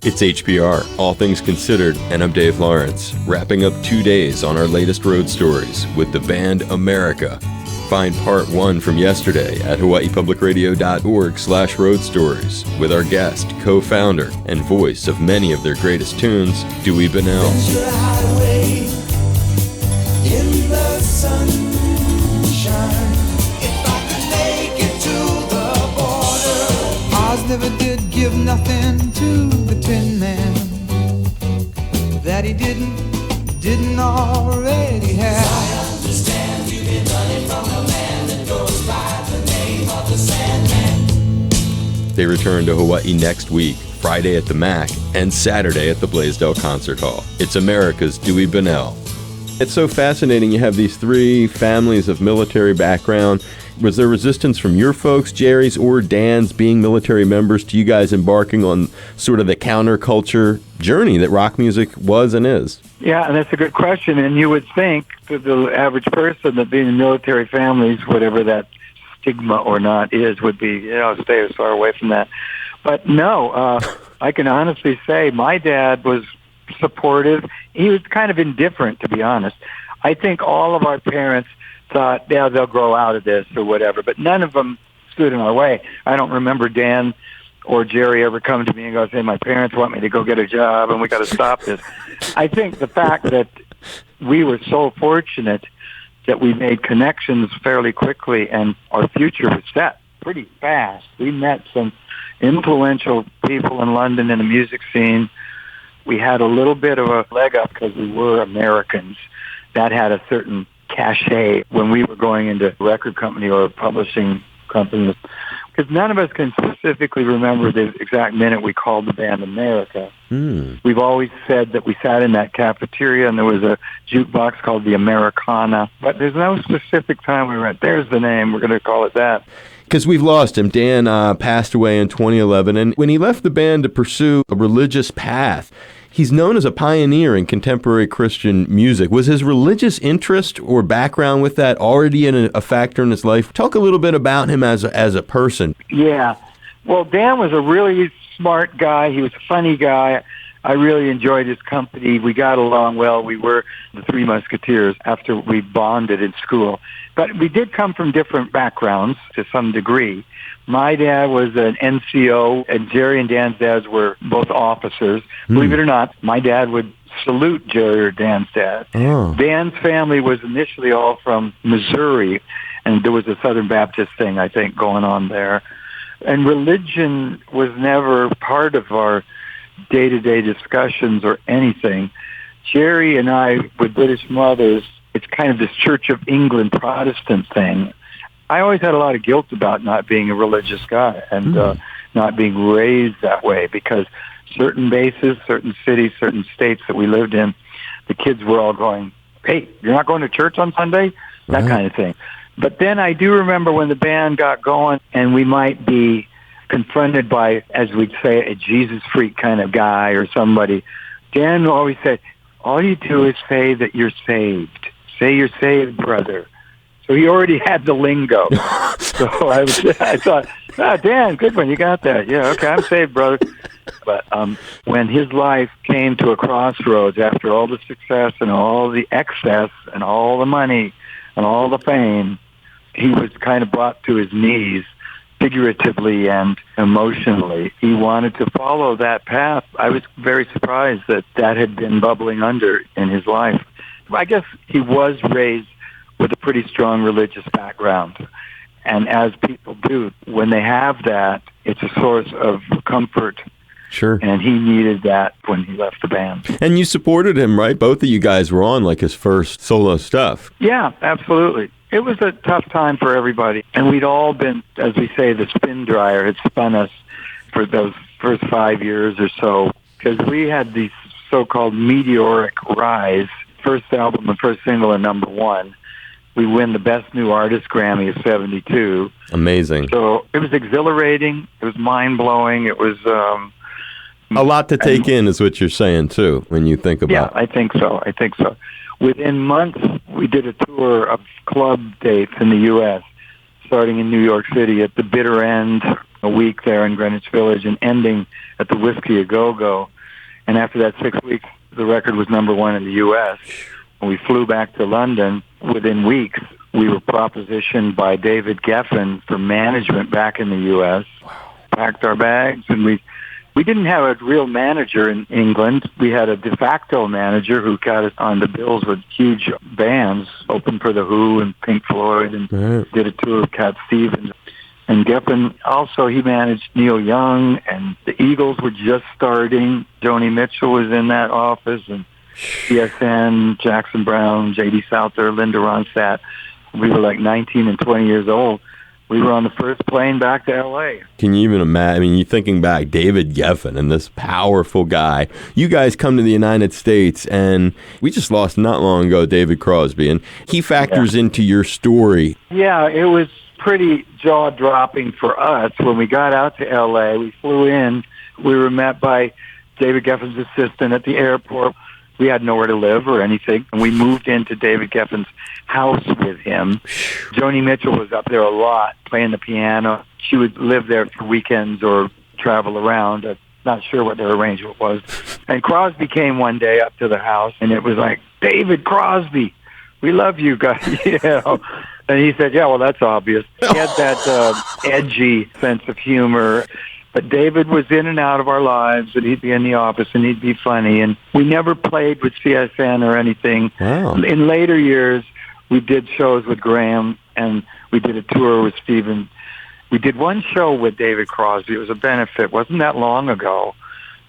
It's HPR, All Things Considered, and I'm Dave Lawrence, wrapping up 2 days on our latest road stories with the band America. Find part 1 from yesterday at hawaiipublicradio.org/road stories with our guest, co-founder, and voice of many of their greatest tunes, Dewey Bunnell. Never did give nothing to the Tin Man that he didn't already have. I understand you've been running from a man that goes by the name of the Sandman. They return to Hawaii next week, Friday at the MAC and Saturday at the Blaisdell Concert Hall. It's America's Dewey Bunnell. It's so fascinating. You have these 3 families of military background. Was there resistance from your folks, Jerry's or Dan's, being military members, to you guys embarking on sort of the counterculture journey that rock music was and is? Yeah, and that's a good question. And you would think to the average person that being in military families, whatever that stigma or not is, would be, stay as far away from that. But no, I can honestly say my dad was supportive. He was kind of indifferent, to be honest. I think all of our parents thought, yeah, they'll grow out of this or whatever, but none of them stood in our way. I don't remember Dan or Jerry ever coming to me and go, say, my parents want me to go get a job and we got to stop this. I think the fact that we were so fortunate that we made connections fairly quickly and our future was set pretty fast. We met some influential people in London in the music scene. We had a little bit of a leg up because we were Americans. That had a certain cachet when we were going into a record company or a publishing company, because none of us can specifically remember the exact minute we called the band America. We've always said that we sat in that cafeteria and there was a jukebox called the Americana, but there's no specific time we went, there's the name, we're going to call it that. Because we've lost him. Dan passed away in 2011, and when he left the band to pursue a religious path, he's known as a pioneer in contemporary Christian music. Was his religious interest or background with that already a factor in his life? Talk a little bit about him as a person. Yeah. Well, Dan was a really smart guy. He was a funny guy. I really enjoyed his company. We got along well. We were the 3 Musketeers after we bonded in school. But we did come from different backgrounds to some degree. My dad was an NCO, and Jerry and Dan's dads were both officers. Believe it or not, my dad would salute Jerry or Dan's dad. Oh. Dan's family was initially all from Missouri, and there was a Southern Baptist thing, I think, going on there. And religion was never part of our day-to-day discussions or anything. Jerry and I, with British mothers, it's kind of this Church of England Protestant thing. I always had a lot of guilt about not being a religious guy and not being raised that way, because certain bases, certain cities, certain states that we lived in, the kids were all going, hey, you're not going to church on Sunday? That kind of thing. But then I do remember when the band got going and we might be confronted by, as we'd say, a Jesus freak kind of guy or somebody. Dan always said, all you do is say that you're saved. Say you're saved, brother. So he already had the lingo. So I thought, Dan, good one, you got that. Yeah, okay, I'm saved, brother. But when his life came to a crossroads after all the success and all the excess and all the money and all the fame, he was kind of brought to his knees, figuratively and emotionally. He wanted to follow that path. I was very surprised that had been bubbling under in his life. I guess he was raised with a pretty strong religious background. And as people do, when they have that, it's a source of comfort. Sure. And he needed that when he left the band. And you supported him, right? Both of you guys were on like his first solo stuff. Yeah, absolutely. It was a tough time for everybody. And we'd all been, as we say, the spin dryer had spun us for those first 5 years or so, because we had these so-called meteoric rise. First album and first single are number 1. We win the Best New Artist Grammy of 72. Amazing. So it was exhilarating. It was mind-blowing. It was... a lot to take in is what you're saying, too, when you think about it. Yeah, I think so. Within months, we did a tour of club dates in the U.S., starting in New York City at the bitter end, a week there in Greenwich Village, and ending at the Whiskey A Go-Go. And after that 6 weeks, the record was number one in the U.S. When we flew back to London, within weeks, we were propositioned by David Geffen for management back in the U.S. Packed our bags, and we didn't have a real manager in England. We had a de facto manager who got us on the bills with huge bands, opened for The Who and Pink Floyd, and did a tour with Cat Stevens. And Geffen, also, he managed Neil Young, and the Eagles were just starting. Joni Mitchell was in that office, and CSN, Jackson Browne, J.D. Souther, Linda Ronstadt. We were like 19 and 20 years old. We were on the first plane back to L.A. Can you even imagine? I mean, you're thinking back, David Geffen and this powerful guy. You guys come to the United States, and we just lost not long ago David Crosby, and he factors into your story. Yeah, it was pretty jaw-dropping for us. When we got out to L.A., we flew in. We were met by David Geffen's assistant at the airport. We had nowhere to live or anything, and we moved into David Geffen's house with him. Joni Mitchell was up there a lot, playing the piano. She would live there for weekends or travel around. I'm not sure what their arrangement was. And Crosby came one day up to the house, and it was like, David Crosby, we love you guys. You know? And he said, yeah, well, that's obvious. He had that edgy sense of humor. But David was in and out of our lives, and he'd be in the office, and he'd be funny. And we never played with CSN or anything. Wow. In later years, we did shows with Graham, and we did a tour with Stephen. We did one show with David Crosby. It was a benefit. Wasn't that long ago.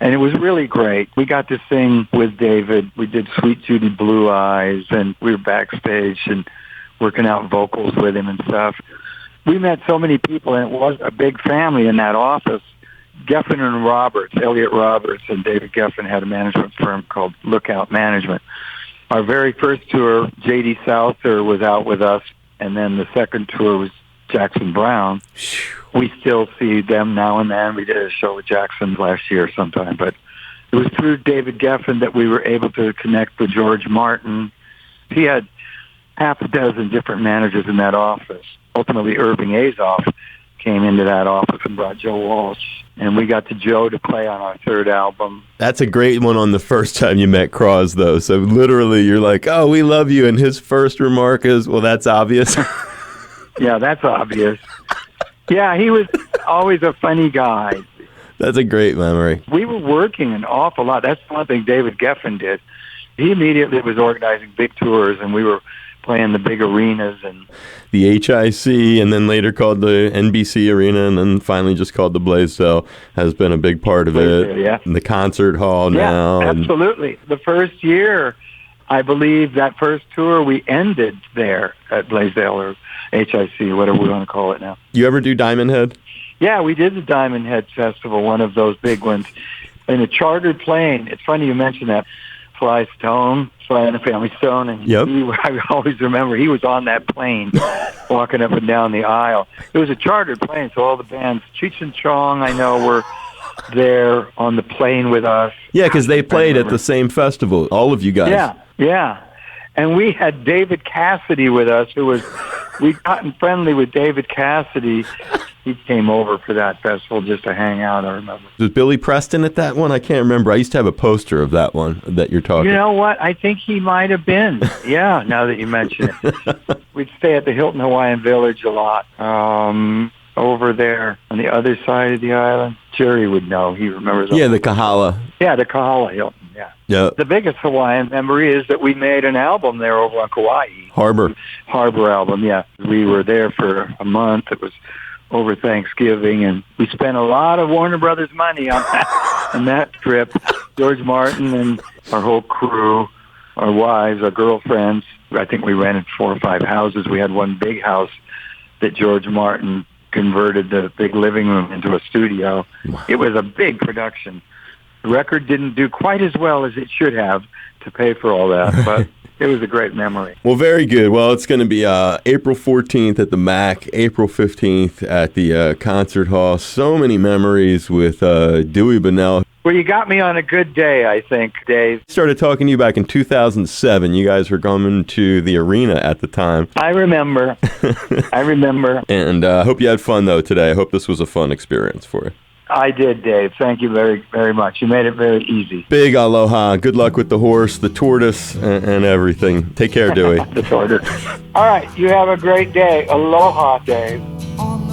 And it was really great. We got to sing with David. We did Sweet Judy Blue Eyes, and we were backstage and working out vocals with him and stuff. We met so many people, and it was a big family in that office. Geffen and Roberts, Elliot Roberts, and David Geffen had a management firm called Lookout Management. Our very first tour, J.D. Souther was out with us, and then the second tour was Jackson Browne. We still see them now and then. We did a show with Jackson last year sometime, but it was through David Geffen that we were able to connect with George Martin. He had half a dozen different managers in that office. Ultimately, Irving Azoff came into that office and brought Joe Walsh. And we got to Joe to play on our third album. That's a great one on the first time you met Cros, though. So literally, you're like, oh, we love you. And his first remark is, well, that's obvious. Yeah, that's obvious. Yeah, he was always a funny guy. That's a great memory. We were working an awful lot. That's one thing David Geffen did. He immediately was organizing big tours, and we were playing the big arenas. And the HIC, and then later called the NBC Arena, and then finally just called the Blaisdell, has been a big part of it. Yeah. And the concert hall now. Yeah, absolutely. The first year, I believe that first tour, we ended there at Blaisdell or HIC, whatever we want to call it now. You ever do Diamond Head? Yeah, we did the Diamond Head Festival, one of those big ones, in a chartered plane. It's funny you mention that. Sly and the Family Stone, and I always remember he was on that plane walking up and down the aisle. It was a chartered plane, so all the bands, Cheech and Chong, I know, were there on the plane with us. Yeah, because they played at the same festival, all of you guys. Yeah. And we had David Cassidy with us, we'd gotten friendly with David Cassidy. He came over for that festival just to hang out, I remember. Was Billy Preston at that one? I can't remember. I used to have a poster of that one that you're talking. You know what? I think he might have been. Yeah, now that you mention it. We'd stay at the Hilton Hawaiian Village a lot. Over there on the other side of the island. Jerry would know. He remembers. Yeah, the Kahala. Yeah, the Kahala Hilton. Yeah. The biggest Hawaiian memory is that we made an album there over on Kauai. Harbor album, yeah. We were there for a month. It was over Thanksgiving, and we spent a lot of Warner Brothers money on that trip. George Martin and our whole crew, our wives, our girlfriends. I think we rented 4 or 5 houses. We had one big house that George Martin converted the big living room into a studio. Wow. It was a big production. The record didn't do quite as well as it should have to pay for all that, but it was a great memory. Well, very good. Well, it's going to be April 14th at the MAC, April 15th at the concert hall. So many memories with Dewey Bunnell. Well, you got me on a good day, I think, Dave. I started talking to you back in 2007. You guys were coming to the arena at the time. I remember. And I hope you had fun, though, today. I hope this was a fun experience for you. I did, Dave. Thank you very, very much. You made it very easy. Big aloha. Good luck with the horse, the tortoise, and everything. Take care, Dewey. The tortoise. All right. You have a great day. Aloha, Dave. On